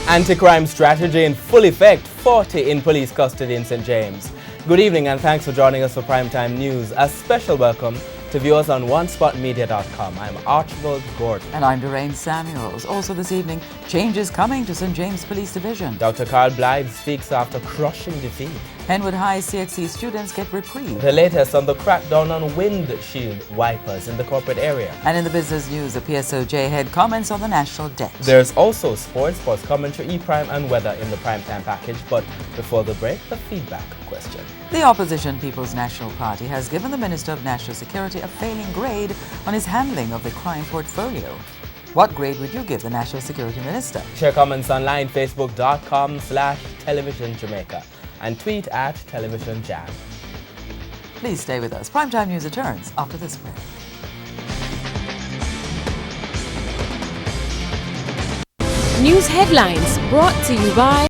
Anti-crime strategy in full effect, 40 in police custody in St. James. Good evening and thanks for joining us for Primetime News. A special welcome to viewers on onespotmedia.com. I'm Archibald Gordon. And I'm Doreen Samuels. Also this evening, changes coming to St. James Police Division. Dr. Carl Blythe speaks after crushing defeat. Henwood High CXC students get reprieve. The latest on the crackdown on windshield wipers in the corporate area. And in the business news, the PSOJ head comments on the national debt. There's also sports commentary, E-Prime and weather in the Primetime package. But before the break, the feedback question. The opposition People's National Party has given the Minister of National Security a failing grade on his handling of the crime portfolio. What grade would you give the National Security Minister? Share comments online, facebook.com/television Jamaica and tweet at Television Jam. Please stay with us. Primetime News returns after this break. News headlines brought to you by